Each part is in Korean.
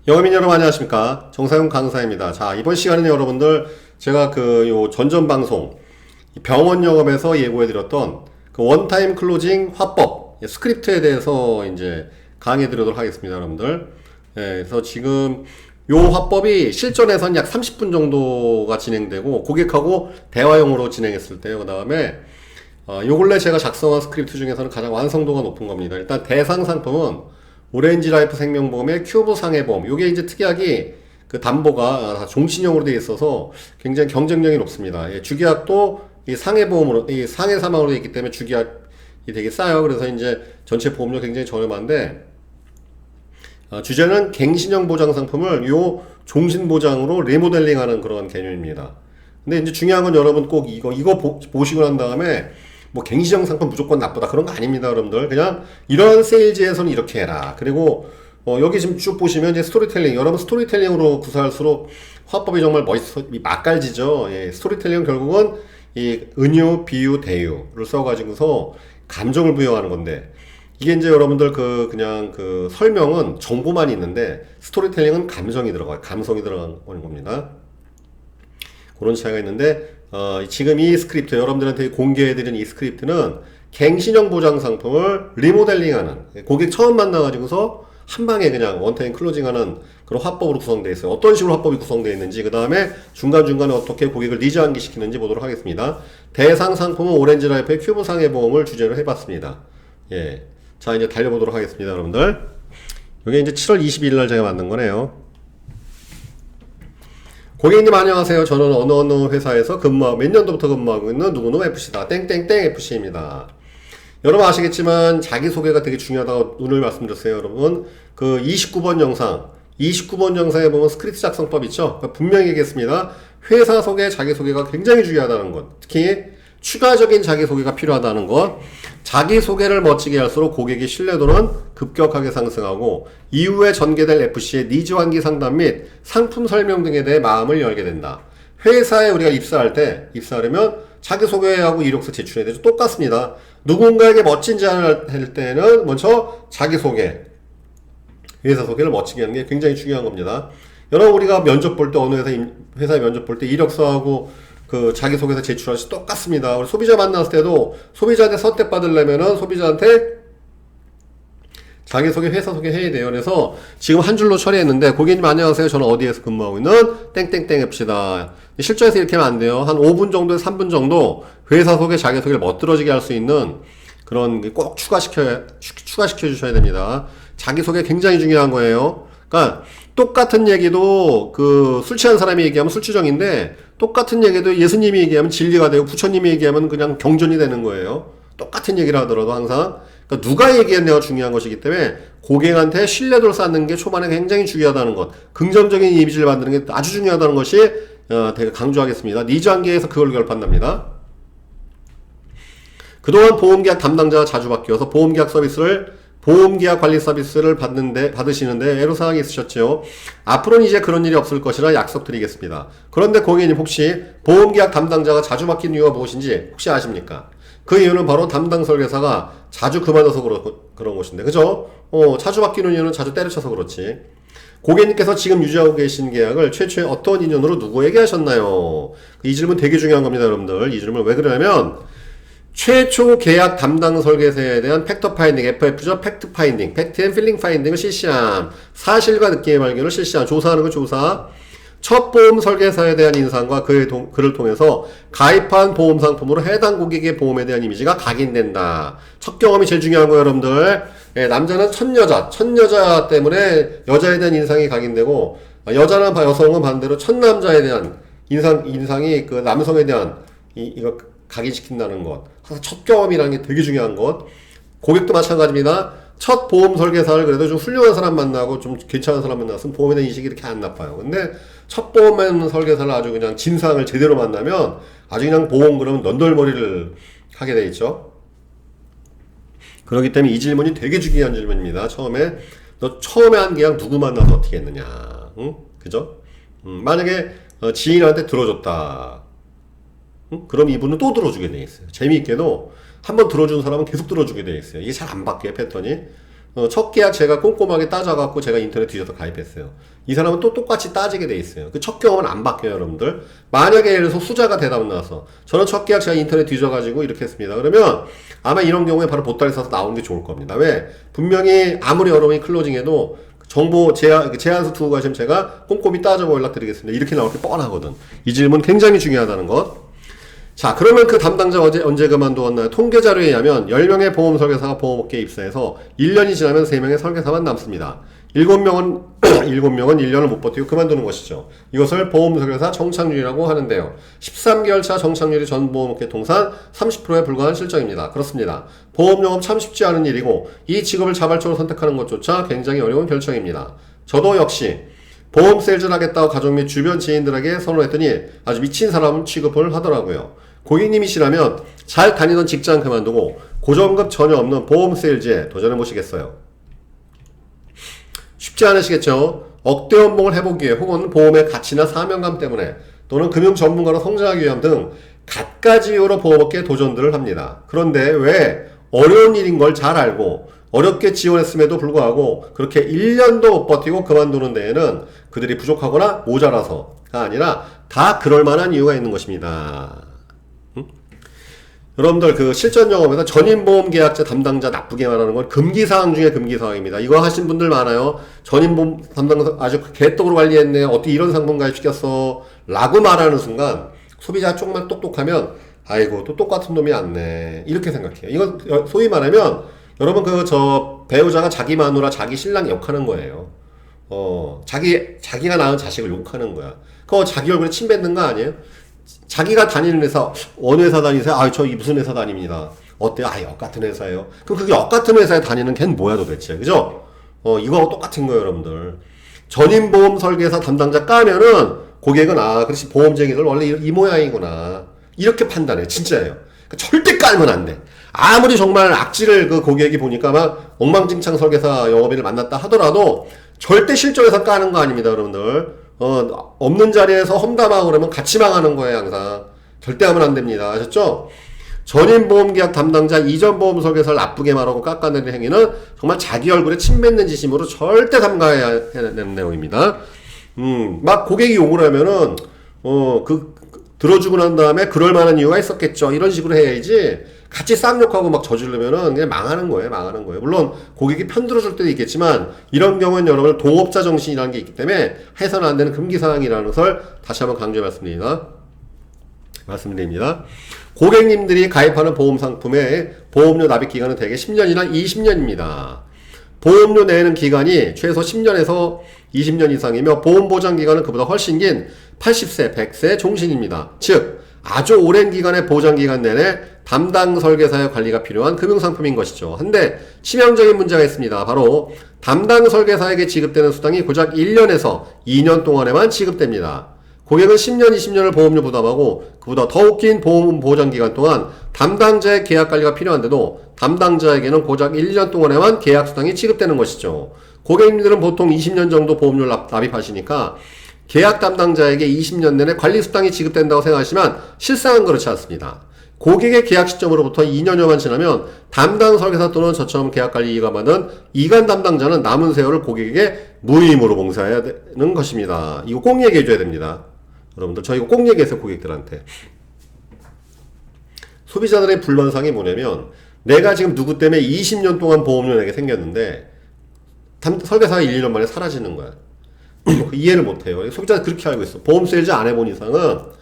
영어민 여러분 안녕하십니까? 정사용 강사입니다. 자, 이번 시간에는 여러분들 제가 요 전전 방송 병원 영업에서 예고해드렸던 그 원타임 클로징 화법 스크립트에 대해서 이제 강의해 드리도록 하겠습니다, 여러분들. 그래서 지금 요 화법이 실전에선 약 30분 정도가 진행되고 고객하고 대화용으로 진행했을 때요. 그 다음에 요 근래 제가 작성한 스크립트 중에서는 가장 완성도가 높은 겁니다. 일단 대상 상품은 오렌지라이프 생명보험의 큐브 상해보험. 요게 이제 특이하게 그 담보가 다 종신형으로 되어 있어서 굉장히 경쟁력이 높습니다. 예, 주계약도 이 상해보험으로, 이 상해 사망으로 되어 있기 때문에 주계약이 되게 싸요. 그래서 이제 전체 보험료 굉장히 저렴한데, 주제는 갱신형 보장 상품을 요 종신보장으로 리모델링하는 그런 개념입니다. 근데 이제 중요한 건 여러분 꼭 이거 보시고 난 다음에 뭐 갱신형 상품 무조건 나쁘다 그런 거 아닙니다, 여러분들. 그냥 이런 세일즈에서는 이렇게 해라. 그리고 여기 지금 쭉 보시면 이제 스토리텔링, 여러분 스토리텔링으로 구사할수록 화법이 정말 맛깔지죠. 예, 스토리텔링은 결국은 이 은유, 비유, 대유를 써가지고서 감정을 부여하는 건데, 이게 이제 여러분들 그냥 설명은 정보만 있는데 스토리텔링은 감정이 들어가요. 감성이 들어가는 겁니다. 그런 차이가 있는데, 지금 이 스크립트, 여러분들한테 공개해드린 이 스크립트는 갱신형 보장 상품을 리모델링하는, 고객 처음 만나가지고서 한 방에 그냥 원타임 클로징하는 그런 화법으로 구성되어 있어요. 어떤 식으로 화법이 구성되어 있는지, 그 다음에 중간중간에 어떻게 고객을 니즈 환기시키는지 보도록 하겠습니다. 대상 상품은 오렌지라이프의 큐브 상해보험을 주제로 해봤습니다. 예. 자, 이제 달려보도록 하겠습니다, 여러분들. 이게 이제 7월 22일 날 제가 만든 거네요. 고객님 안녕하세요. 저는 어느 회사에서 몇 년도부터 근무하고 있는 누구누구 FC다. 땡땡땡 FC입니다. 여러분 아시겠지만 자기소개가 되게 중요하다고 오늘 말씀드렸어요, 여러분. 그 29번 영상에 보면 스크립트 작성법 있죠? 분명히 얘기했습니다. 회사 소개, 자기소개가 굉장히 중요하다는 것. 특히 추가적인 자기소개가 필요하다는 것. 자기소개를 멋지게 할수록 고객의 신뢰도는 급격하게 상승하고 이후에 전개될 FC의 니즈 환기 상담 및 상품 설명 등에 대해 마음을 열게 된다. 회사에 우리가 입사하려면 자기소개하고 이력서 제출해야 되죠. 똑같습니다. 누군가에게 멋진 제안을 할 때는 먼저 자기소개, 회사 소개를 멋지게 하는 게 굉장히 중요한 겁니다. 여러분 우리가 면접 볼 때 어느 회사에 면접 볼 때 이력서하고 자기소개서 제출할 때 똑같습니다. 우리 소비자 만났을 때도 소비자한테 선택받으려면은 소비자한테 자기소개, 회사 소개 해야 돼요. 그래서 지금 한 줄로 처리했는데, 고객님 안녕하세요. 저는 어디에서 근무하고 있는 땡땡땡 앱시다. 실전에서 이렇게 하면 안 돼요. 한 5분 정도에서 3분 정도 회사 소개, 자기소개를 멋들어지게 할 수 있는 그런 게 꼭 추가시켜 주셔야 됩니다. 자기소개 굉장히 중요한 거예요. 그러니까 똑같은 얘기도 술 취한 사람이 얘기하면 술주정인데, 똑같은 얘기도 예수님이 얘기하면 진리가 되고 부처님이 얘기하면 그냥 경전이 되는 거예요. 똑같은 얘기를 하더라도 항상. 그러니까 누가 얘기했냐가 중요한 것이기 때문에 고객한테 신뢰도를 쌓는 게 초반에 굉장히 중요하다는 것, 긍정적인 이미지를 만드는 게 아주 중요하다는 것이 되게 강조하겠습니다. 니즈 환기에서 그걸 결판납니다. 그동안 보험계약 담당자가 자주 바뀌어서 보험계약 관리 서비스를 받으시는데 애로사항이 있으셨죠. 앞으로는 이제 그런 일이 없을 것이라 약속드리겠습니다. 그런데 고객님 혹시 보험계약 담당자가 자주 바뀐 이유가 무엇인지 혹시 아십니까? 그 이유는 바로 담당 설계사가 자주 그만둬서 그런 것인데, 그죠? 자주 바뀌는 이유는 자주 때려쳐서 그렇지. 고객님께서 지금 유지하고 계신 계약을 최초에 어떤 인연으로 누구에게 하셨나요? 이 질문 되게 중요한 겁니다, 여러분들. 이 질문 왜 그러냐면, 최초 계약 담당 설계사에 대한 팩터 파인딩, FF죠? 팩트 파인딩, 팩트 앤 필링 파인딩을 실시함. 사실과 느낌의 발견을 실시함. 조사하는 거 조사. 첫 보험 설계사에 대한 인상과 그를 통해서 가입한 보험 상품으로 해당 고객의 보험에 대한 이미지가 각인된다. 첫 경험이 제일 중요한 거예요, 여러분들. 예, 남자는 첫 여자 때문에 여자에 대한 인상이 각인되고, 여성은 반대로 첫 남자에 대한 인상이 그 남성에 대한 이거 각인시킨다는 것. 항상 첫 경험이라는 게 되게 중요한 것. 고객도 마찬가지입니다. 첫 보험 설계사를 그래도 좀 훌륭한 사람 만나고 좀 괜찮은 사람 만났으면 보험에 대한 인식이 이렇게 안 나빠요. 근데 첫 보험 설계사를 아주 그냥 진상을 제대로 만나면 아주 그냥 보험 그러면 넌덜머리를 하게 돼 있죠. 그렇기 때문에 이 질문이 되게 중요한 질문입니다. 너 처음에 한 계약 누구 만나서 어떻게 했느냐. 응? 그죠? 만약에 지인한테 들어줬다. 응? 그럼 이분은 또 들어주게 돼 있어요. 재미있게도 한번 들어준 사람은 계속 들어주게 돼 있어요. 이게 잘 안 바뀌어요, 패턴이. 첫 계약 제가 꼼꼼하게 따져갖고 제가 인터넷 뒤져서 가입했어요. 이 사람은 또 똑같이 따지게 돼 있어요. 그 첫 경험은 안 바뀌어요, 여러분들. 만약에 예를 들어서 후자가 대답 나와서 저는 첫 계약 제가 인터넷 뒤져가지고 이렇게 했습니다. 그러면 아마 이런 경우에 바로 보따리 싸서 나오는 게 좋을 겁니다. 왜? 분명히 아무리 여러분이 클로징해도 정보 제안서 두고 가시면 제가 꼼꼼히 따져보고 연락드리겠습니다. 이렇게 나올 게 뻔하거든. 이 질문 굉장히 중요하다는 것. 자, 그러면 그 담당자 언제 그만두었나요? 통계 자료에 의하면 10명의 보험 설계사가 보험업계에 입사해서 1년이 지나면 3명의 설계사만 남습니다. 7명은 1년을 못 버티고 그만두는 것이죠. 이것을 보험 설계사 정착률이라고 하는데요. 13개월 차 정착률이 전 보험업계 통산 30%에 불과한 실정입니다. 그렇습니다. 보험 영업 참 쉽지 않은 일이고 이 직업을 자발적으로 선택하는 것조차 굉장히 어려운 결정입니다. 저도 역시 보험 세일즈를 하겠다고 가족 및 주변 지인들에게 선언했더니 아주 미친 사람 취급을 하더라고요. 고객님이시라면 잘 다니던 직장 그만두고 고정급 전혀 없는 보험 세일즈에 도전해 보시겠어요? 쉽지 않으시겠죠? 억대 연봉을 해보기 위해 혹은 보험의 가치나 사명감 때문에 또는 금융 전문가로 성장하기 위함 등 갖가지 이유로 보험업계에 도전들을 합니다. 그런데 왜 어려운 일인 걸 잘 알고 어렵게 지원했음에도 불구하고 그렇게 1년도 못 버티고 그만두는 데에는 그들이 부족하거나 모자라서가 아니라 다 그럴 만한 이유가 있는 것입니다. 여러분들 그 실전 영업에서 전인보험 계약자 담당자 나쁘게 말하는 건 금기사항 중에 금기사항입니다. 이거 하신 분들 많아요. 전인보험 담당자 아주 개떡으로 관리했네. 어떻게 이런 상품 가입시켰어? 라고 말하는 순간 소비자 조금만 똑똑하면 아이고 또 똑같은 놈이 왔네. 이렇게 생각해요. 이건 소위 말하면 여러분 배우자가 자기 마누라 자기 신랑 욕하는 거예요. 자기가 낳은 자식을 욕하는 거야. 그거 자기 얼굴에 침 뱉는 거 아니에요? 자기가 다니는 회사, 어느 회사 다니세요? 저 무슨 회사 다닙니다. 어때요? 역 같은 회사예요. 그럼 그게 역 같은 회사에 다니는 걔는 뭐야 도대체, 그죠? 이거하고 똑같은 거예요, 여러분들. 전인보험 설계사 담당자 까면은 고객은 그렇지 보험쟁이들 원래 이 모양이구나. 이렇게 판단해, 진짜예요. 그러니까 절대 깔면 안 돼. 아무리 정말 악질을 그 고객이 보니까 막 엉망진창 설계사 영업인을 만났다 하더라도 절대 실적에서 까는 거 아닙니다, 여러분들. 없는 자리에서 험담하고 그러면 같이 망하는 거예요, 항상. 절대 하면 안 됩니다. 아셨죠? 전인보험계약 담당자 이전 보험 설계사를 나쁘게 말하고 깎아내리는 행위는 정말 자기 얼굴에 침 뱉는 짓이므로 절대 삼가해야 되는 내용입니다. 막 고객이 욕을 하면은, 들어주고 난 다음에 그럴 만한 이유가 있었겠죠. 이런 식으로 해야지. 같이 쌍욕하고 막 저지르면은 그냥 망하는 거예요. 물론 고객이 편들어줄 때도 있겠지만 이런 경우는 여러분 동업자 정신이라는 게 있기 때문에 해서는 안 되는 금기사항이라는 것을 다시 한번 강조해 말씀드립니다. 고객님들이 가입하는 보험 상품의 보험료 납입 기간은 대개 10년이나 20년입니다. 보험료 내는 기간이 최소 10년에서 20년 이상이며 보험 보장 기간은 그보다 훨씬 긴 80세, 100세 종신입니다. 즉 아주 오랜 기간의 보장 기간 내내 담당 설계사의 관리가 필요한 금융상품인 것이죠. 한데 치명적인 문제가 있습니다. 바로 담당 설계사에게 지급되는 수당이 고작 1년에서 2년 동안에만 지급됩니다. 고객은 10년, 20년을 보험료 부담하고 그보다 더욱 긴 보험 보장 기간 동안 담당자의 계약 관리가 필요한데도 담당자에게는 고작 1년 동안에만 계약 수당이 지급되는 것이죠. 고객님들은 보통 20년 정도 보험료를 납입하시니까 계약 담당자에게 20년 내내 관리 수당이 지급된다고 생각하시면 실상은 그렇지 않습니다. 고객의 계약 시점으로부터 2년여만 지나면 담당 설계사 또는 저처럼 계약관리 이익을 받는 이관 담당자는 남은 세월을 고객에게 무임으로 봉사해야 되는 것입니다. 이거 꼭 얘기해 줘야 됩니다. 여러분들 저 이거 꼭 얘기했어요, 고객들한테. 소비자들의 불만사항이 뭐냐면 내가 지금 누구 때문에 20년 동안 보험료 내게 생겼는데 설계사가 1, 2년 만에 사라지는 거야. 이해를 못해요. 소비자는 그렇게 알고 있어. 보험 세일즈 안 해본 이상은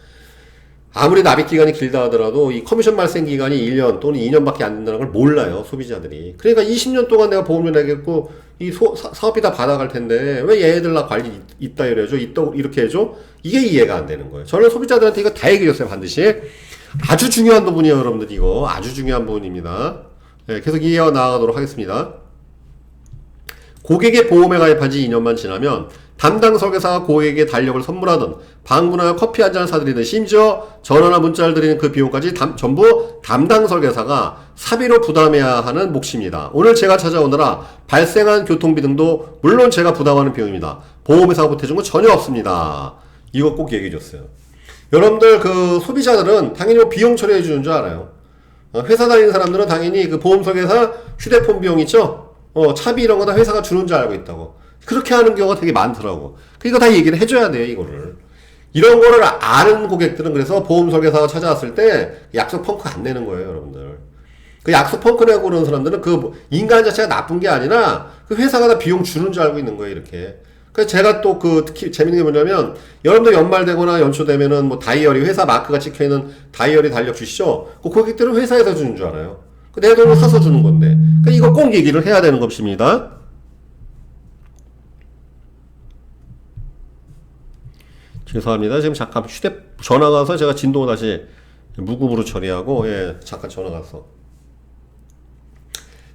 아무리 납입 기간이 길다 하더라도 이 커미션 발생 기간이 1년 또는 2년밖에 안 된다는 걸 몰라요, 소비자들이. 그러니까 20년 동안 내가 보험료 내겠고 이 사업비 다 받아갈 텐데 왜 얘네들 나 관리 있다 이래줘, 이렇게 해줘? 이게 이해가 안 되는 거예요. 저는 소비자들한테 이거 다 얘기해줬어요, 반드시. 아주 중요한 부분이에요, 여러분들. 이거 아주 중요한 부분입니다. 네, 계속 이해해 나가도록 하겠습니다. 고객의 보험에 가입한 지 2년만 지나면 담당 설계사가 고객에게 달력을 선물하든 방문하여 커피 한 잔을 사드리든 심지어 전화나 문자를 드리는 그 비용까지 전부 담당 설계사가 사비로 부담해야 하는 몫입니다. 오늘 제가 찾아오느라 발생한 교통비 등도 물론 제가 부담하는 비용입니다. 보험회사가 보태준 건 전혀 없습니다. 이거 꼭 얘기해 줬어요. 여러분들 그 소비자들은 당연히 뭐 비용 처리해 주는 줄 알아요. 회사 다니는 사람들은 당연히 그 보험 설계사 휴대폰 비용 있죠? 차비 이런 거 다 회사가 주는 줄 알고 있다고. 그렇게 하는 경우가 되게 많더라고. 이거 다 얘기를 해줘야 돼요, 이거를. 이런 거를 아는 고객들은 그래서 보험 설계사가 찾아왔을 때 약속 펑크 안 내는 거예요, 여러분들. 그 약속 펑크 내고 그러는 사람들은 그 인간 자체가 나쁜 게 아니라 그 회사가 다 비용 주는 줄 알고 있는 거예요, 이렇게. 그래서 제가 또 특히 재밌는 게 뭐냐면, 여러분들 연말 되거나 연초 되면은 뭐 다이어리, 회사 마크가 찍혀있는 다이어리 달력 주시죠? 그 고객들은 회사에서 주는 줄 알아요. 내 돈을 사서 주는 건데. 그러니까 이거 꼭 얘기를 해야 되는 것입니다. 죄송합니다. 지금 잠깐 전화가 와서 제가 진동 다시 무급으로 처리하고, 잠깐 전화가 와서.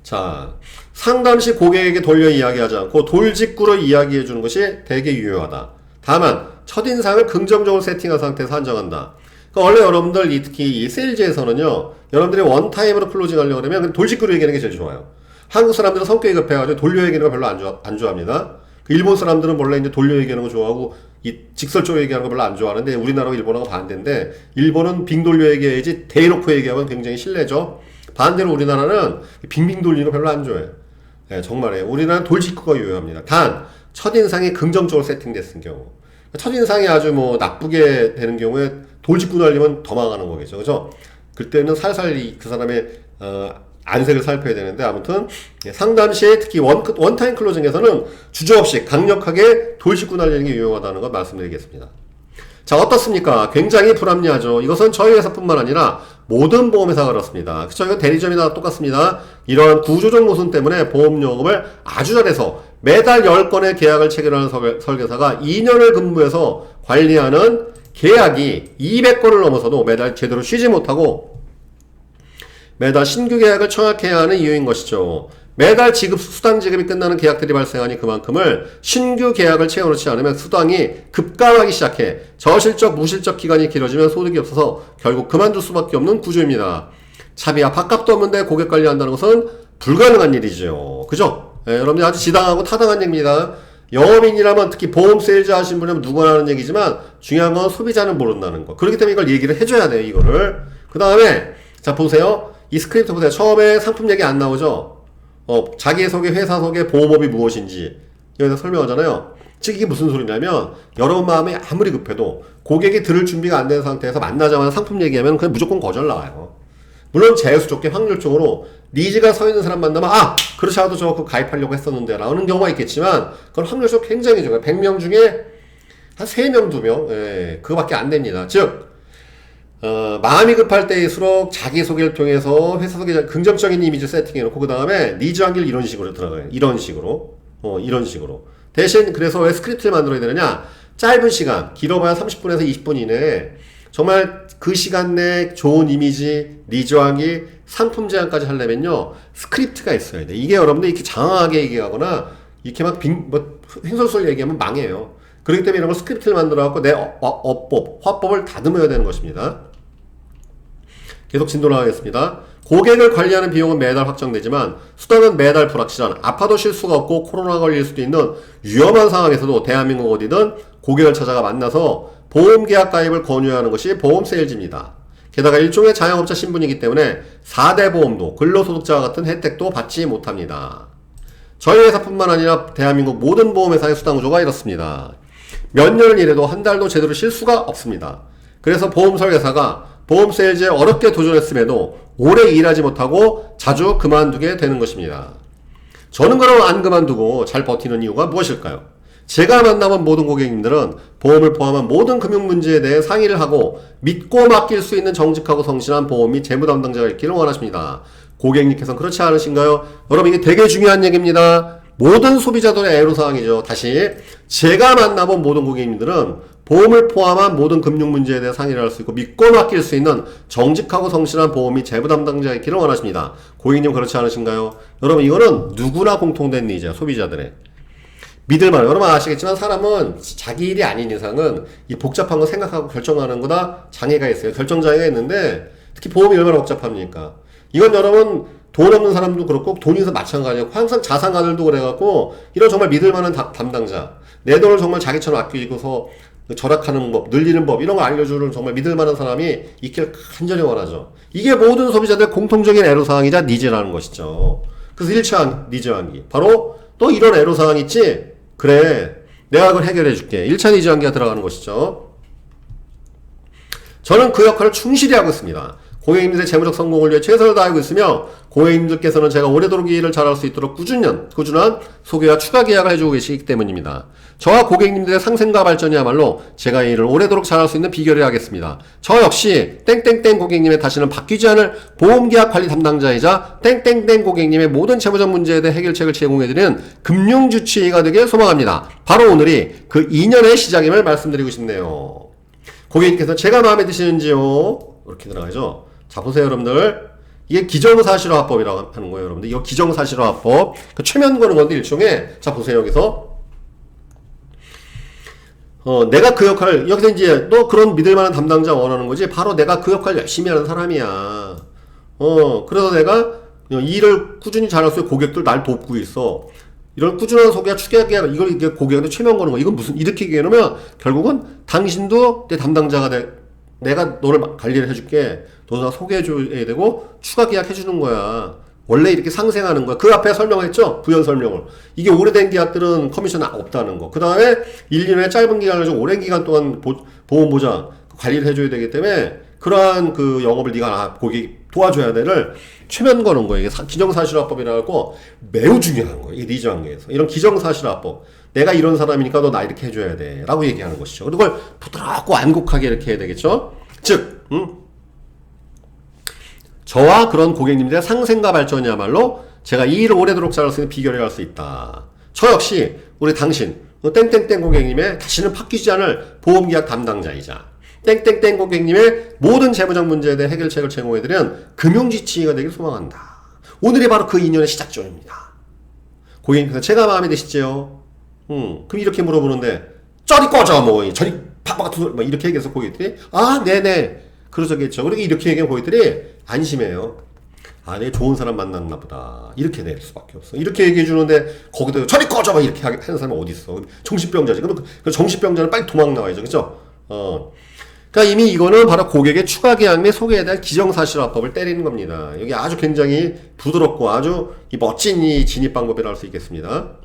자, 상담 시 고객에게 돌려 이야기하지 않고 돌직구로 이야기해 주는 것이 되게 유효하다. 다만, 첫인상을 긍정적으로 세팅한 상태에서 한정한다. 그러니까 원래 여러분들, 특히 이 세일즈에서는요, 여러분들이 원타임으로 클로징 하려고 그러면 돌직구로 얘기하는 게 제일 좋아요. 한국 사람들은 성격이 급해가지고 돌려 얘기하는 거 별로 안 좋아합니다. 그 일본 사람들은 원래 이제 돌려 얘기하는 거 좋아하고, 이 직설적으로 얘기하는 거 별로 안 좋아하는데, 우리나라와 일본하고 반대인데, 일본은 빙 돌려 얘기해야지 대놓고 얘기하면 굉장히 실례죠. 반대로 우리나라는 빙빙 돌리는 거 별로 안 좋아해요. 정말이에요. 우리나라는 돌직구가 유효합니다. 단, 첫인상이 긍정적으로 세팅됐을 경우. 첫인상이 아주 뭐 나쁘게 되는 경우에 돌직구 날리면 더 망하는 거겠죠. 그죠? 그때는 살살 그 사람의, 안색을 살펴야 되는데, 아무튼, 상담 시에 특히 원타임 클로징에서는 주저없이 강력하게 돌직구 날리는 게 유용하다는 걸 말씀드리겠습니다. 자, 어떻습니까? 굉장히 불합리하죠. 이것은 저희 회사뿐만 아니라 모든 보험회사가 그렇습니다. 그쵸? 이건 대리점이나 똑같습니다. 이러한 구조적 모순 때문에 보험요금을 아주 잘해서 매달 10건의 계약을 체결하는 설계사가 2년을 근무해서 관리하는 계약이 200건을 넘어서도 매달 제대로 쉬지 못하고 매달 신규 계약을 청약해야 하는 이유인 것이죠. 매달 수당 지급이 끝나는 계약들이 발생하니 그만큼을 신규 계약을 채워놓지 않으면 수당이 급감하기 시작해 저실적, 무실적 기간이 길어지면 소득이 없어서 결국 그만둘 수밖에 없는 구조입니다. 차비와 밥값도 없는데 고객 관리한다는 것은 불가능한 일이죠. 그죠? 여러분들 아주 지당하고 타당한 얘기입니다. 영업인이라면 특히 보험 세일즈 하신 분이면 누구나 하는 얘기지만 중요한 건 소비자는 모른다는 거. 그렇기 때문에 이걸 얘기를 해줘야 돼요, 이거를. 그 다음에 자 보세요. 이 스크립트 보세요. 처음에 상품 얘기 안 나오죠? 자기소개, 회사 소개, 보험업이 무엇인지 여기서 설명하잖아요. 즉 이게 무슨 소리냐면 여러분 마음이 아무리 급해도 고객이 들을 준비가 안 된 상태에서 만나자마자 상품 얘기하면 그냥 무조건 거절 나와요. 물론 제수 좋게 확률적으로 니즈가 서 있는 사람 만나면 그렇지 않아도 저 그거 가입하려고 했었는데 라는 경우가 있겠지만 그건 확률적으로 굉장히 적어요. 100명 중에 한 3명, 2명 그거밖에 안 됩니다. 즉 마음이 급할 때일수록 자기소개를 통해서 회사 소개 긍정적인 이미지 세팅해놓고 그 다음에 니즈 한길 이런 식으로 들어가요. 이런 식으로. 대신 그래서 왜 스크립트를 만들어야 되느냐? 짧은 시간, 길어봐야 30분에서 20분 이내에 정말 그 시간 내에 좋은 이미지, 니즈 한길, 상품 제안까지 하려면요. 스크립트가 있어야 돼. 이게 여러분들 이렇게 장황하게 얘기하거나 이렇게 막 횡설수설 얘기하면 망해요. 그렇기 때문에 이런 걸 스크립트를 만들어갖고 내 어법, 화법을 다듬어야 되는 것입니다. 계속 진도를 하겠습니다. 고객을 관리하는 비용은 매달 확정되지만 수당은 매달 불확실한 아파도 쉴 수가 없고 코로나 걸릴 수도 있는 위험한 상황에서도 대한민국 어디든 고객을 찾아가 만나서 보험계약 가입을 권유하는 것이 보험 세일즈입니다. 게다가 일종의 자영업자 신분이기 때문에 4대 보험도 근로소득자와 같은 혜택도 받지 못합니다. 저희 회사뿐만 아니라 대한민국 모든 보험회사의 수당구조가 이렇습니다. 몇 년을 일해도 한 달도 제대로 쉴 수가 없습니다. 그래서 보험 설계사가 보험 세일즈에 어렵게 도전했음에도 오래 일하지 못하고 자주 그만두게 되는 것입니다. 저는 그럼 안 그만두고 잘 버티는 이유가 무엇일까요? 제가 만나본 모든 고객님들은 보험을 포함한 모든 금융 문제에 대해 상의를 하고 믿고 맡길 수 있는 정직하고 성실한 보험 및 재무 담당자가 있기를 원하십니다. 고객님께서는 그렇지 않으신가요? 여러분 이게 되게 중요한 얘기입니다. 모든 소비자들의 애로사항이죠. 다시 제가 만나본 모든 고객님들은 보험을 포함한 모든 금융 문제에 대해 상의를 할 수 있고 믿고 맡길 수 있는 정직하고 성실한 보험 및 재무 담당자가 있기를 원하십니다. 고객님 그렇지 않으신가요? 여러분 이거는 누구나 공통된 니즈야. 소비자들의. 믿을만한. 여러분 아시겠지만 사람은 자기 일이 아닌 이상은 이 복잡한 거 생각하고 결정하는 거다 장애가 있어요. 결정장애가 있는데 특히 보험이 얼마나 복잡합니까? 이건 여러분 돈 없는 사람도 그렇고 돈이 있어서 마찬가지고 항상 자산가들도 그래갖고 이런 정말 믿을만한 담당자 내 돈을 정말 자기처럼 아끼고서 절약하는 법, 늘리는 법 이런 거 알려주는 정말 믿을만한 사람이 있기를 간절히 원하죠. 이게 모든 소비자들의 공통적인 애로사항이자 니즈라는 것이죠. 그래서 1차 니즈 환기. 바로 또 이런 애로사항 있지? 그래. 내가 그걸 해결해 줄게. 1차 니즈 환기가 들어가는 것이죠. 저는 그 역할을 충실히 하고 있습니다. 고객님들의 재무적 성공을 위해 최선을 다하고 있으며 고객님들께서는 제가 오래도록 이 일을 잘할 수 있도록 꾸준한 소개와 추가 계약을 해주고 계시기 때문입니다. 저와 고객님들의 상생과 발전이야말로 제가 이 일을 오래도록 잘할 수 있는 비결이라 하겠습니다. 저 역시 땡땡땡 고객님의 다시는 바뀌지 않을 보험계약 관리 담당자이자 땡땡땡 고객님의 모든 재무적 문제에 대해 해결책을 제공해드리는 금융주치의가 되길 소망합니다. 바로 오늘이 그 2년의 시작임을 말씀드리고 싶네요. 고객님께서 제가 마음에 드시는지요? 이렇게 들어가죠. 자, 보세요, 여러분들. 이게 기정사실화합법이라고 하는 거예요, 여러분들. 이거 기정사실화합법. 그 최면 거는 건데, 일종의. 자, 보세요, 여기서. 내가 그 역할을, 여기서 이제, 너 그런 믿을만한 담당자 원하는 거지? 바로 내가 그 역할을 열심히 하는 사람이야. 그래서 내가 이 일을 꾸준히 잘할수록 고객들 날 돕고 있어. 이런 꾸준한 소개와 추가 계약, 이게 고객한테 최면 거는 거. 이건 무슨, 이렇게 얘기해놓으면, 결국은 당신도 내 담당자가 내가 너를 관리를 해줄게. 너가 소개해줘야 되고, 추가 계약해주는 거야. 원래 이렇게 상생하는 거야. 그 앞에 설명했죠? 부연 설명을. 이게 오래된 계약들은 커미션 없다는 거. 그 다음에 1, 2년의 짧은 기간을 좀 오랜 기간 동안 보험 보장 관리를 해줘야 되기 때문에, 그러한 그 영업을 네가 고객 도와줘야 되를 최면 거는 거예요. 이게 기정사실화법이라고 매우 중요한 거예요. 이 니즈 관계에서. 이런 기정사실화법. 내가 이런 사람이니까 너 나 이렇게 해줘야 돼. 라고 얘기하는 것이죠. 그걸 부드럽고 완곡하게 이렇게 해야 되겠죠? 즉, 저와 그런 고객님들의 상생과 발전이야말로 제가 이 일을 오래도록 잘할 수 있는 비결이라 할 수 있다. 저 역시 우리 당신, 땡땡땡 고객님의 다시는 바뀌지 않을 보험계약 담당자이자 땡땡땡 고객님의 모든 재무적 문제에 대해 해결책을 제공해드리는 금융지치가 되길 소망한다. 오늘이 바로 그 2년의 시작점입니다. 고객님께서 제가 마음에 드시죠? 그럼 이렇게 물어보는데 저리 꺼져 뭐 저리 팍팍 뭐 이렇게 얘기해서 고객들이 아 네네 그러겠죠. 그러니까 이렇게 얘기하면 고객들이 안심해요. 아, 내가 좋은 사람 만났나 보다. 이렇게 될 수밖에 없어. 이렇게 얘기해 주는데 거기다 저리 꺼져 막 이렇게 하는 사람이 어디 있어? 정신병자지. 그럼 그 정신병자는 빨리 도망 나와야죠, 그렇죠? 그러니까 이미 이거는 바로 고객의 추가 계약 및 소개에 대한 기정사실화법을 때리는 겁니다. 여기 아주 굉장히 부드럽고 아주 이 멋진 이 진입 방법이라고 할 수 있겠습니다.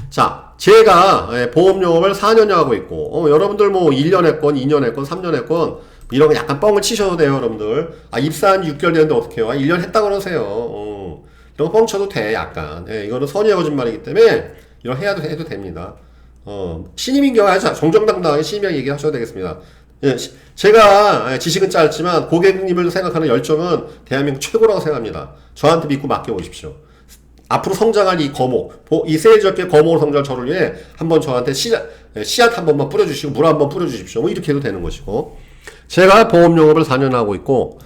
자, 제가 보험 영업을 4년여 하고 있고, 여러분들 뭐 1년 했건, 2년 했건, 3년 했건, 이런 거 약간 뻥을 치셔도 돼요, 여러분들. 아, 입사한 6개월 됐는데 어떻게 해요? 아, 1년 했다 그러세요. 이런 거 뻥 쳐도 돼, 약간. 이거는 선의의 거짓말이기 때문에, 이런 해도 됩니다. 신임인 경우 하죠. 정정당당하게 신임이라고 얘기하셔도 되겠습니다. 제가 지식은 짧지만 고객님을 생각하는 열정은 대한민국 최고라고 생각합니다. 저한테 믿고 맡겨오십시오. 앞으로 성장할 이 거목, 이 세일즈업계 거목으로 성장할 저를 위해 한번 저한테 씨앗 한 번만 뿌려주시고 물 한 번 뿌려주십시오. 뭐 이렇게 해도 되는 것이고. 제가 보험 영업을 4년 하고 있고,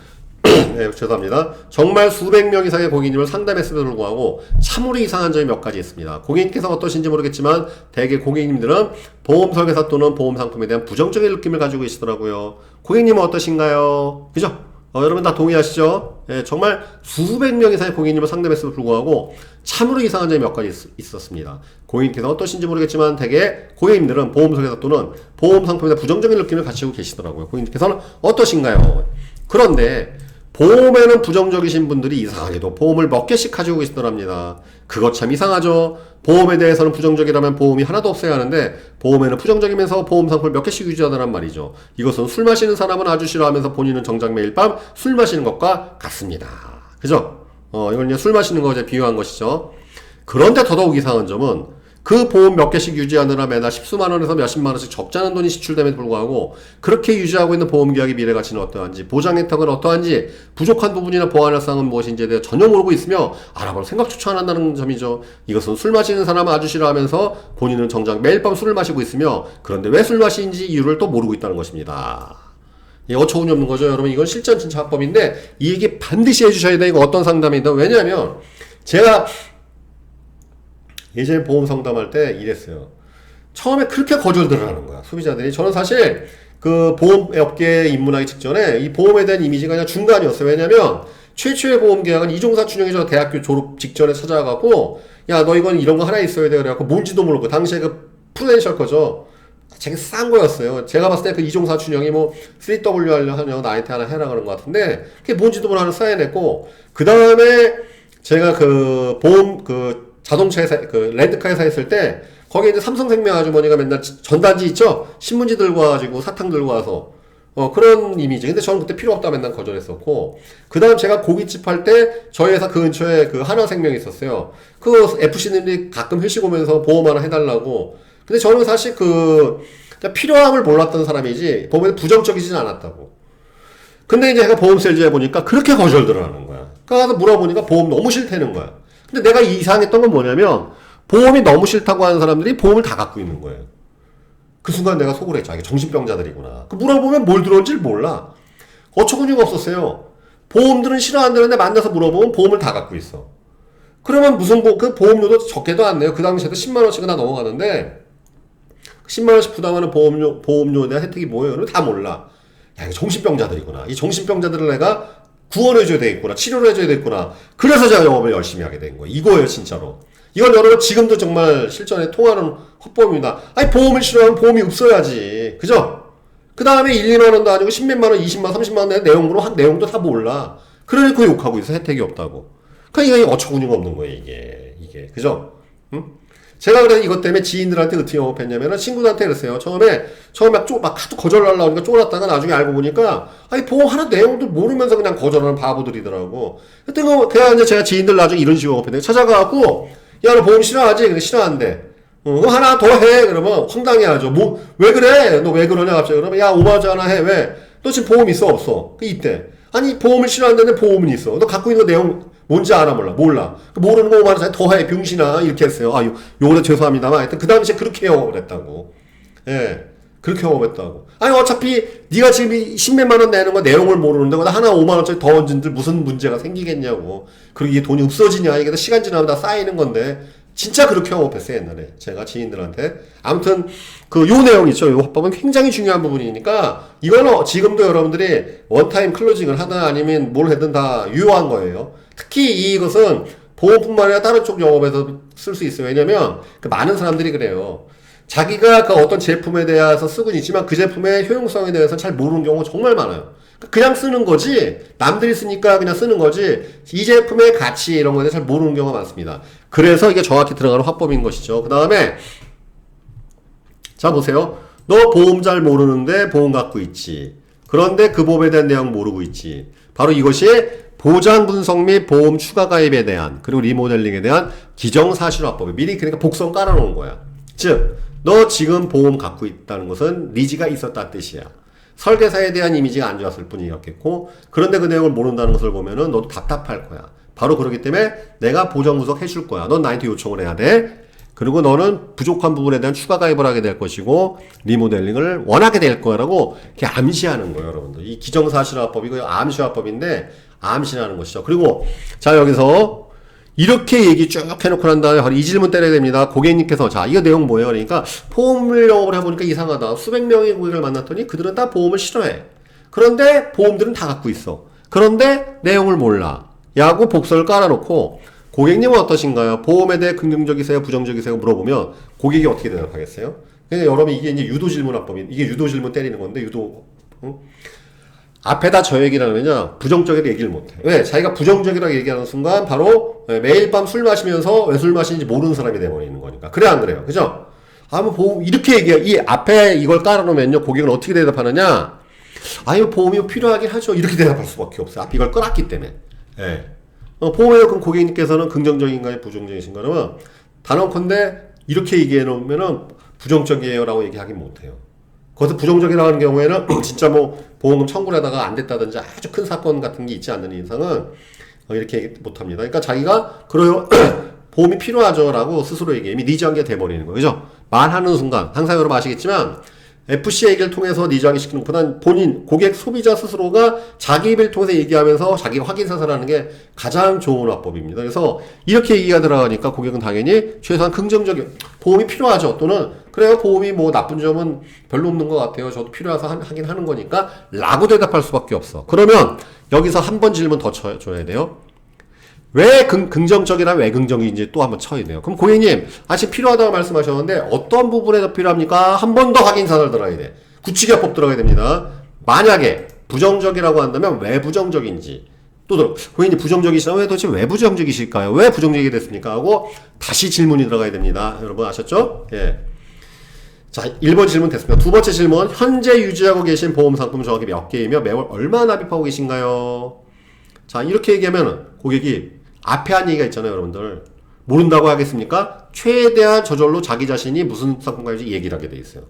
네, 죄송합니다. 정말 수백 명 이상의 고객님을 상담했음에도 불구하고 참으로 이상한 점이 몇 가지 있습니다. 고객님께서 어떠신지 모르겠지만 대개 고객님들은 보험 설계사 또는 보험 상품에 대한 부정적인 느낌을 가지고 계시더라고요. 고객님은 어떠신가요? 그죠? 여러분 다 동의하시죠? 정말 수백 명 이상의 고객님을 상담했음에도 불구하고 참으로 이상한 점이 몇 가지 있었습니다. 고객님께서 어떠신지 모르겠지만 대개 고객님들은 보험 설계사 또는 보험 상품에 대한 부정적인 느낌을 가지고 계시더라고요. 고객님께서는 어떠신가요? 그런데 보험에는 부정적이신 분들이 이상하게도 보험을 몇 개씩 가지고 계시더랍니다. 그거 참 이상하죠. 보험에 대해서는 부정적이라면 보험이 하나도 없어야 하는데 보험에는 부정적이면서 보험 상품을 몇 개씩 유지하더란 말이죠. 이것은 술 마시는 사람은 아주 싫어하면서 본인은 정작 매일 밤 술 마시는 것과 같습니다. 그죠? 이건 이제 술 마시는 거 이제 비유한 것이죠. 그런데 더더욱 이상한 점은 그 보험 몇 개씩 유지하느라 매달 십수만 원에서 몇십만 원씩 적지 않은 돈이 지출됨에도 불구하고 그렇게 유지하고 있는 보험 계약의 미래 가치는 어떠한지, 보장 혜택은 어떠한지, 부족한 부분이나 보완할 사항은 무엇인지에 대해 전혀 모르고 있으며 알아볼 생각조차 안 한다는 점이죠. 이것은 술 마시는 사람은 아주 싫어하면서 본인은 정작 매일 밤 술을 마시고 있으며 그런데 왜 술 마시는지 이유를 또 모르고 있다는 것입니다. 어처구니 없는 거죠. 여러분 이건 실전 진짜 합법인데 이 얘기 반드시 해주셔야 돼. 이거 어떤 상담이든. 왜냐하면 제가 예전에 보험 상담할 때 이랬어요. 처음에 그렇게 거절들을 하는 거야, 소비자들이. 저는 사실 그 보험업계에 입문하기 직전에 이 보험에 대한 이미지가 그냥 중간이었어요. 왜냐면 최초의 보험 계약은 이종사 춘영이 저 대학교 졸업 직전에 찾아가고 야, 너 이건 이런 거 하나 있어야 돼. 그래갖고 뭔지도 모르고 당시에 그 프루덴셜 거죠. 되게 싼 거였어요. 제가 봤을 때 그 이종사 춘영이 뭐 3W 하려면 나한테 하나 해라 그런 것 같은데 그게 뭔지도 모르는 사인했고 그 다음에 제가 그 보험 그 자동차 회사 그 렌트카 회사 했을 때 거기에 이제 삼성생명 아주머니가 맨날 전단지 있죠? 신문지 들고 와가지고 사탕 들고 와서 그런 이미지. 근데 저는 그때 필요 없다 맨날 거절했었고 그 다음 제가 고깃집 할 때 저희 회사 근처에 그 하나생명이 있었어요. 그 FC님들이 가끔 회식 오면서 보험 하나 해달라고. 근데 저는 사실 그 필요함을 몰랐던 사람이지 보험에 부정적이진 않았다고. 근데 이제 제가 보험 세일즈 해보니까 그렇게 거절들을 하는 거야. 가서 물어보니까 보험 너무 싫다는 거야. 근데 내가 이상했던 건 뭐냐면 보험이 너무 싫다고 하는 사람들이 보험을 다 갖고 있는 거예요. 그 순간 내가 속을 했죠. 이게 정신병자들이구나. 물어보면 뭘 들었는지 몰라. 어처구니가 없었어요. 보험들은 싫어한다는데 만나서 물어보면 보험을 다 갖고 있어. 그러면 무슨 그 보험료도 적게도 안 내요. 그 당시에도 10만원씩은 다 넘어가는데 10만원씩 부담하는 보험료에 대한 혜택이 뭐예요? 그러면 다 몰라. 야, 이거 정신병자들이구나. 이 정신병자들을 내가 구원해줘야 되겠구나. 치료를 해줘야 되겠구나. 그래서 제가 영업을 열심히 하게 된 거예요. 이거예요, 진짜로. 이건 여러분 지금도 정말 실전에 통하는 화법입니다. 아니, 보험을 싫어하면 보험이 없어야지. 그죠? 그 다음에 1, 2만원도 아니고 10몇만원, 20만원, 30만원 내 내용으로 한 내용도 다 몰라. 그러니까 욕하고 있어. 혜택이 없다고. 그러니까 이게 어처구니가 없는 거예요, 이게. 그죠? 응? 제가 그래서 이것 때문에 지인들한테 어떻게 영업했냐면은 친구들한테 그랬어요. 처음에 막 하도 거절하려고 하니까 쫄았다가 나중에 알고 보니까 아니 보험 하나 내용도 모르면서 그냥 거절하는 바보들이더라고. 그랬더니 그냥 이제 제가 지인들 나중에 이런 식으로 영업했는데 찾아가갖고 야 너 보험 싫어하지? 그래 싫어한대. 하나 더 해. 그러면 황당해하죠. 뭐 왜 그래? 너 왜 그러냐 갑자기. 그러면 야 5만원짜리 하나 해. 왜? 너 지금 보험 있어 없어? 그 이때. 아니 보험을 싫어한다는데 보험은 있어. 너 갖고 있는 거 내용 뭔지 알아 몰라. 모르는 거 5만원짜리 더 해 병신아 이렇게 했어요. 아 요번에 죄송합니다만 하여튼 그 당시에 그렇게 영업을 했다고. 예. 그렇게 영업했다고. 아니 어차피 네가 지금 10몇만원 내는 거 내용을 모르는데 거기다 하나 5만원짜리 더 얹은들 무슨 문제가 생기겠냐고. 그리고 이게 돈이 없어지냐. 이게 시간 지나면 다 쌓이는 건데 진짜 그렇게 영업했어요 옛날에 제가 지인들한테. 아무튼 그 요 내용 있죠. 요 화법은 굉장히 중요한 부분이니까 이거는 지금도 여러분들이 원타임 클로징을 하든 아니면 뭘 하든 다 유효한 거예요. 특히 이것은 보험뿐만 아니라 다른 쪽 영업에서 쓸 수 있어요. 왜냐면 그 많은 사람들이 그래요. 자기가 그 어떤 제품에 대해서 쓰고 있지만 그 제품의 효용성에 대해서 잘 모르는 경우가 정말 많아요. 그냥 쓰는 거지 남들이 쓰니까 그냥 쓰는 거지 이 제품의 가치 이런 거에 대해서 잘 모르는 경우가 많습니다. 그래서 이게 정확히 들어가는 화법인 것이죠. 그 다음에 자 보세요. 너 보험 잘 모르는데 보험 갖고 있지. 그런데 그 보험에 대한 내용 모르고 있지. 바로 이것이 보장 분석 및 보험 추가 가입에 대한 그리고 리모델링에 대한 기정사실화법이 미리 그러니까 복선 깔아놓은 거야. 즉 너 지금 보험 갖고 있다는 것은 니즈가 있었다는 뜻이야. 설계사에 대한 이미지가 안 좋았을 뿐이었겠고 그런데 그 내용을 모른다는 것을 보면은 너도 답답할 거야. 바로 그렇기 때문에 내가 보장 분석 해줄 거야. 넌 나한테 요청을 해야 돼. 그리고 너는 부족한 부분에 대한 추가 가입을 하게 될 것이고 리모델링을 원하게 될 거라고 이렇게 암시하는 거예요, 여러분들. 이 기정사실화법이 이거 암시화법인데 암시하는 것이죠. 그리고 자 여기서 이렇게 얘기 쭉 해놓고 난 다음에 바로 이 질문 때려야 됩니다. 고객님께서 자 이거 내용 뭐예요? 그러니까 보험을 영업을 해보니까 이상하다. 수백 명의 고객을 만났더니 그들은 다 보험을 싫어해. 그런데 보험들은 다 갖고 있어. 그런데 내용을 몰라. 야구 복선을 깔아놓고 고객님은 어떠신가요? 보험에 대해 긍정적이세요? 부정적이세요? 물어보면 고객이 어떻게 대답하겠어요? 그러니까 여러분 이게 이제 유도 질문 화법인 이게 유도 질문 때리는 건데 유도 앞에다 저 얘기를 하면요 부정적이라고 얘기를 못해. 왜? 자기가 부정적이라고 얘기하는 순간 바로 매일 밤 술 마시면서 왜 술 마시는지 모르는 사람이 돼버리는 거니까. 그래 안 그래요? 그죠? 뭐 보험 이렇게 얘기해. 이 앞에 이걸 깔아놓으면요 고객은 어떻게 대답하느냐? 아유 보험이 필요하긴 하죠. 이렇게 대답할 수밖에 없어요. 앞에 이걸 끌었기 때문에. 예. 보험에 그럼 고객님께서는 긍정적인가요? 부정적이신가요? 그러면 단언컨대 이렇게 얘기해 놓으면은 부정적이에요 라고 얘기하기 못해요. 거기서 부정적이라고 하는 경우에는 진짜 뭐 보험금 청구를 하다가 안 됐다든지 아주 큰 사건 같은 게 있지 않는 이상은 이렇게 얘기 못 합니다. 그러니까 자기가 그래요 보험이 필요하죠 라고 스스로 얘기해. 이미 니즈한계 돼버리는 거예요. 그죠? 말하는 순간 항상 여러분 아시겠지만 FC 얘기를 통해서 니즈하게 시키는 것보다는 본인 고객 소비자 스스로가 자기 입을 통해서 얘기하면서 자기가 확인사살하는 게 가장 좋은 화법입니다. 그래서 이렇게 얘기가 들어가니까 고객은 당연히 최소한 긍정적인 보험이 필요하죠. 또는 그래요 보험이 뭐 나쁜 점은 별로 없는 것 같아요. 저도 필요해서 하긴 하는 거니까 라고 대답할 수밖에 없어. 그러면 여기서 한 번 질문 더 줘야 돼요. 왜 긍정적이나 왜 긍정적인지 또 한번 쳐야 돼요. 그럼 고객님, 지금 필요하다고 말씀하셨는데 어떤 부분에 더 필요합니까? 한 번 더 확인사를 들어야 돼. 구치기합법 들어가야 됩니다. 만약에 부정적이라고 한다면 왜 부정적인지 또 고객님 부정적이시다면 왜 도대체 왜 부정적이실까요? 왜 부정적이 됐습니까? 하고 다시 질문이 들어가야 됩니다. 여러분 아셨죠? 예. 자, 1번 질문 됐습니다. 두 번째 질문. 현재 유지하고 계신 보험 상품 정확히 몇 개이며 매월 얼마 납입하고 계신가요? 자, 이렇게 얘기하면 고객이 앞에 한 얘기가 있잖아요, 여러분들. 모른다고 하겠습니까? 최대한 저절로 자기 자신이 무슨 상품까지 얘기를 하게 돼 있어요.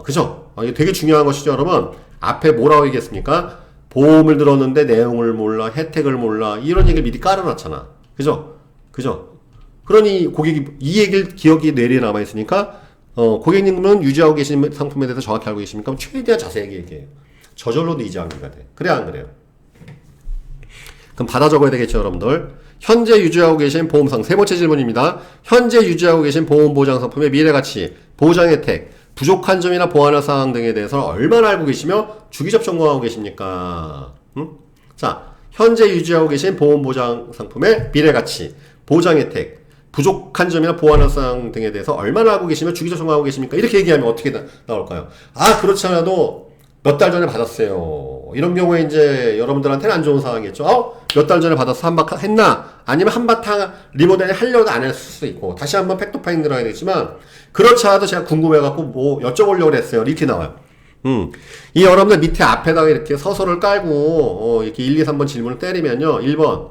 그죠? 이게 되게 중요한 것이죠, 여러분. 앞에 뭐라고 얘기했습니까? 보험을 들었는데 내용을 몰라, 혜택을 몰라, 이런 얘기를 미리 깔아놨잖아. 그죠? 그죠? 그러니 고객이 이 얘기를 기억이 뇌리에 남아있으니까, 고객님은 유지하고 계신 상품에 대해서 정확히 알고 계십니까? 그럼 최대한 자세하게 얘기해요. 저절로도 이해하기가 돼. 그래야 안 그래요? 그럼 받아 적어야 되겠죠, 여러분들. 현재 유지하고 계신 보험상 세 번째 질문입니다. 현재 유지하고 계신 보험보장 상품의 미래가치, 보장 혜택, 부족한 점이나 보완할 사항 등에 대해서 얼마나 알고 계시며 주기적 점검하고 계십니까? 자, 현재 유지하고 계신 보험보장 상품의 미래가치, 보장 혜택, 부족한 점이나 보완할 사항 등에 대해서 얼마나 알고 계시며 주기적 점검하고 계십니까? 이렇게 얘기하면 어떻게 나올까요? 그렇지 않아도 몇 달 전에 받았어요. 이런 경우에 이제 여러분들한테는 안 좋은 상황이겠죠. 몇 달 전에 받아서 한바탕 했나? 아니면 한바탕 리모델링 하려고 안 했을 수도 있고, 다시 한번 팩토파인 들어야 되겠지만, 그렇지 않아도 제가 궁금해갖고 뭐 여쭤보려고 했어요. 이렇게 나와요. 이 여러분들 밑에 앞에다가 이렇게 서술을 깔고, 이렇게 1, 2, 3번 질문을 때리면요. 1번,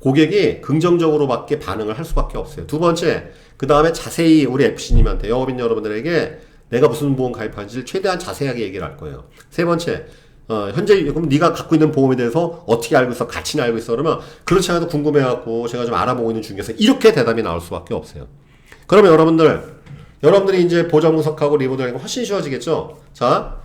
고객이 긍정적으로밖에 반응을 할 수밖에 없어요. 두 번째, 그 다음에 자세히 우리 FC님한테, 영업인 여러분들에게 내가 무슨 보험 가입하는지를 최대한 자세하게 얘기를 할 거예요. 세 번째, 현재 그럼 네가 갖고 있는 보험에 대해서 어떻게 알고 있어? 가치는 알고 있어? 그러면 그렇지 않아도 궁금해갖고 제가 좀 알아보고 있는 중에서 이렇게 대답이 나올 수밖에 없어요. 그러면 여러분들이 이제 보장 분석하고 리모델링이 훨씬 쉬워지겠죠? 자,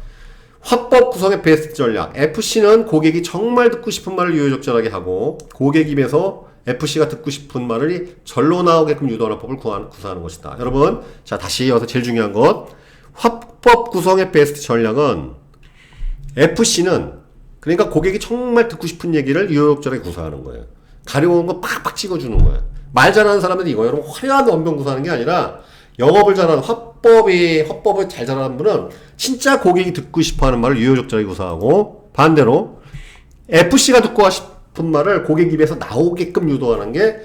화법 구성의 베스트 전략. FC는 고객이 정말 듣고 싶은 말을 유효적절하게 하고 고객 입에서 FC가 듣고 싶은 말이 절로 나오게끔 유도하는 법을 구사하는 것이다. 여러분, 자 다시 여기서 제일 중요한 것. 화법 구성의 베스트 전략은 FC는 그러니까 고객이 정말 듣고 싶은 얘기를 유효적절하게 구사하는 거예요. 가려운 거 팍팍 찍어주는 거예요. 말 잘하는 사람들이 이거예요. 여러분, 화려한 언변 구사하는 게 아니라 영업을 잘하는 화법을 잘 잘하는 분은 진짜 고객이 듣고 싶어하는 말을 유효적절하게 구사하고 반대로 FC가 듣고 싶은 말을 고객 입에서 나오게끔 유도하는 게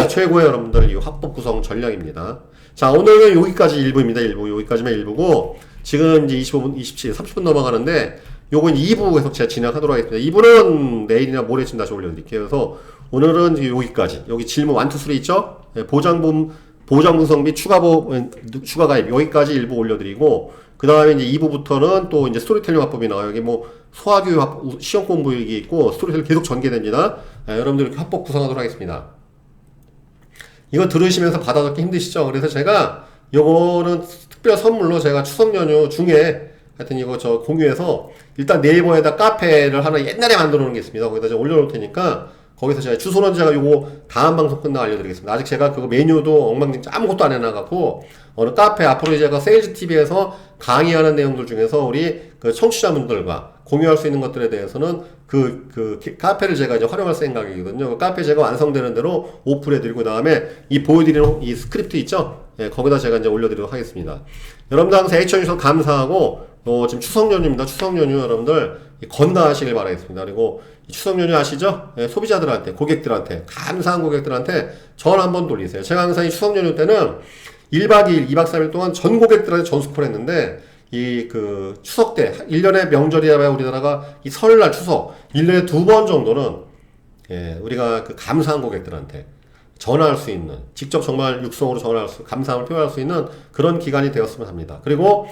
최고의 여러분들 이 화법 구성 전략입니다. 자, 오늘은 여기까지 1부입니다. 1부. 여기까지만 1부고, 지금 이제 25분, 27, 30분 넘어가는데, 요건 2부에서 제가 진행하도록 하겠습니다. 2부는 내일이나 모레쯤 다시 올려드릴게요. 그래서 오늘은 여기까지. 여기 질문 1, 2, 3 있죠? 보장 분석 및 추가 가입. 여기까지 1부 올려드리고, 그 다음에 이제 2부부터는 또 이제 스토리텔링 화법이 나와요. 여기 뭐, 소화교육 시험 공부 얘기 있고, 스토리텔링 계속 전개됩니다. 여러분들 이렇게 화법 구성하도록 하겠습니다. 이거 들으시면서 받아 적기 힘드시죠? 그래서 제가 요거는 특별 선물로 제가 추석 연휴 중에 하여튼 이거 저 공유해서 일단 네이버에다 카페를 하나 옛날에 만들어 놓은 게 있습니다. 거기다 제가 올려놓을 테니까 거기서 제가 주소는 제가 요거 다음 방송 끝나고 알려드리겠습니다. 아직 제가 그거 메뉴도 엉망진창 아무것도 안 해놔갖고 어느 카페 앞으로 제가 세일즈 TV에서 강의하는 내용들 중에서 우리 그 청취자분들과 공유할 수 있는 것들에 대해서는 그 카페를 제가 이제 활용할 생각이거든요. 그 카페 제가 완성되는 대로 오픈해드리고, 그 다음에 이 보여드리는 이 스크립트 있죠? 예, 거기다 제가 이제 올려드리도록 하겠습니다. 여러분들 항상 애청해주셔서 감사하고, 지금 추석 연휴입니다. 추석 연휴 여러분들 건강하시길 바라겠습니다. 그리고 추석 연휴 아시죠? 예, 소비자들한테, 고객들한테, 감사한 고객들한테 전화 한번 돌리세요. 제가 항상 이 추석 연휴 때는 1박 2일, 2박 3일 동안 전 고객들한테 전수콜 했는데, 추석 때, 1년에 명절이야, 우리나라가 이 설날, 추석, 1년에 2번 정도는, 우리가 그 감사한 고객들한테 전화할 수 있는, 직접 정말 육성으로 감사함을 표현할 수 있는 그런 기간이 되었으면 합니다. 그리고,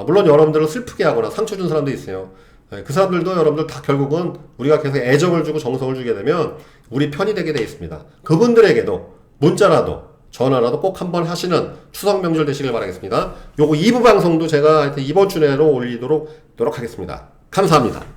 물론 여러분들을 슬프게 하거나 상처 준 사람도 있어요. 그 사람들도 여러분들 다 결국은 우리가 계속 애정을 주고 정성을 주게 되면 우리 편이 되게 돼 있습니다. 그분들에게도 문자라도 전화라도 꼭 한번 하시는 추석 명절 되시길 바라겠습니다. 요거 2부 방송도 제가 하여튼 이번 주 내로 올리도록 노력하겠습니다. 감사합니다.